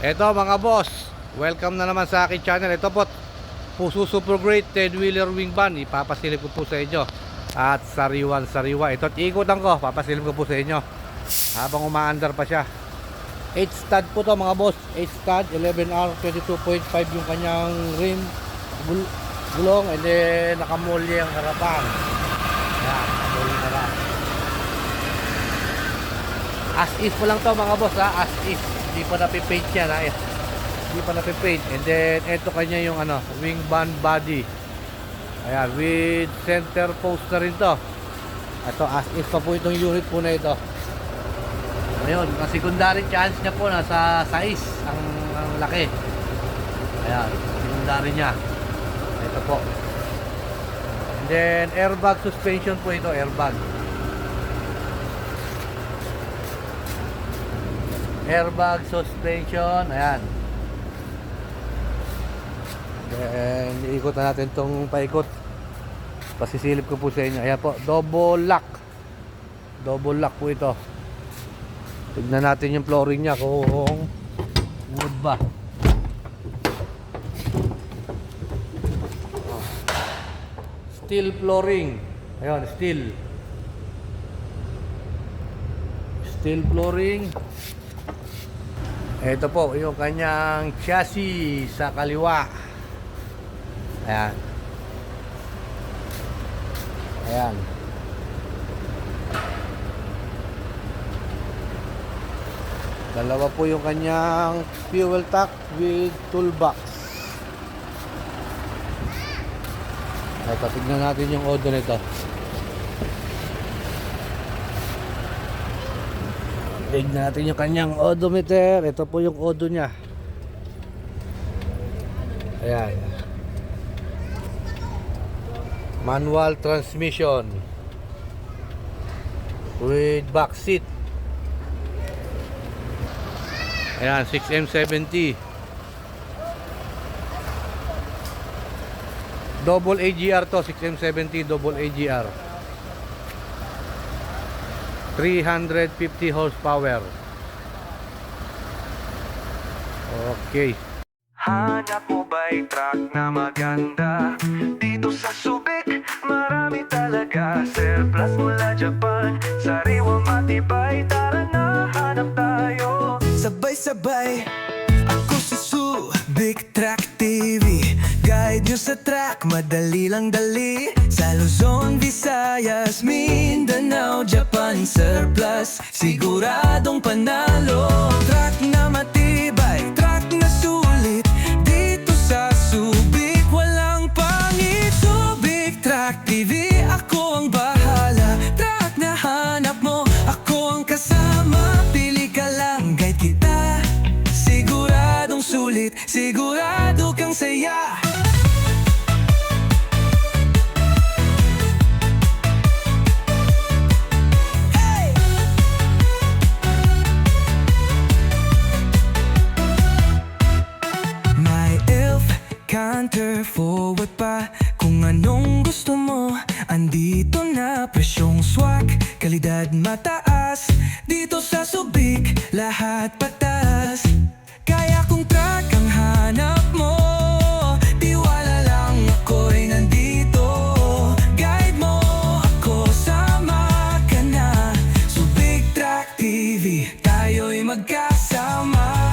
Eto mga boss, welcome na naman sa akin channel. Ito po, Puso Super Great 10-wheeler wing van. Ipapasilip ko po sa inyo. At sariwa. Ito, ikutan ko, papasilip ko po sa inyo habang umaandar pa siya. 8 stud po to mga boss. 8 stud, 11R, 22.5 yung kanyang rim gulong, and then nakamulye ang harapan. Ayan, nakamulye na lang. As is po lang to mga boss ha, as is. Hindi pa napipaint yan ha. Hindi pa napipaint. And then ito kanya yung wing van body. Ayan, with center post na rin to. Ito as is pa po itong unit po na ito. Ayun, ang secondary chance niya po nasa size ang laki. Ayan, secondary niya. Ito po. And then airbag suspension po ito, airbag. Airbag suspension, ayan. Then iikot na natin tong paikot. Pasisilip ko po sa inyo. Ayan po, double lock po ito. Tignan natin yung flooring nya kung wood ba. Steel flooring. Ayun, steel flooring. Ito po yung kanyang chassis sa kaliwa. Ayan. Ayan. Dalawa po yung kanyang fuel tank with toolbox. Ito, tignan natin yung odo nito. Tignan natin yung kanyang odometer. Ito po yung odo nya. Ayan. Manual transmission with back seat. Ayan, 6M70. Double AGR to, 6M70 double AGR. 350 horsepower. Okay. Hanap mo ba'y truck na maganda? Dito sa Subic, marami talaga. Surplus mula Japan, sariwa matibay. Tara na, hanap tayo. Sabay-sabay, ako si Subic Truck TV. Guide nyo sa track, madali lang dali. Sa Luzon, Visayas, Mindanao, Japan, surplus, siguradong panalo. Truck na matibay, truck na sulit. Dito sa Subic, walang pangit. Subic Truck TV, ako ang bahala. Truck na hanap mo, ako ang kasama. Pili ka lang, guide kita. Siguradong sulit, sigurado kang saya. Canter forward pa, kung anong gusto mo. Andito na, presyong swak, kalidad mataas. Dito sa Subic, lahat patas. Kaya kung truck ang hanap mo, tiwala lang, ako'y nandito. Guide mo ako, sama ka na. Subic Truck TV, tayo'y magkasama.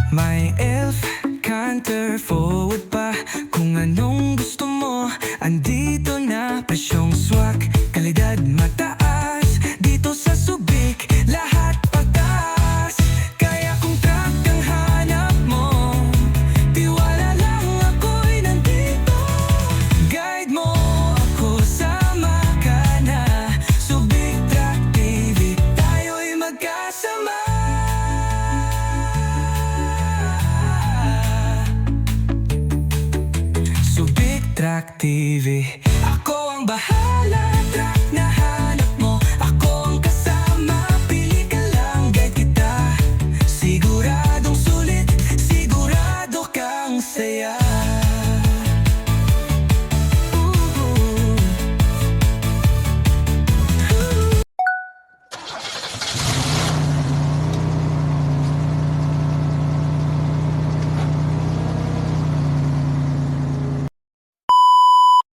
May elf, canter forward pa, kung anong gusto mo. Andito na, presyong swak, kalidad mataas. Dito sa Subic, lahat patas. Kaya kung truck ang hanap mo, tiwala lang, ako'y nandito. Guide mo ako, sama ka na. Subic Truck TV, tayo'y magkasama. Track TV. Ako ang bahala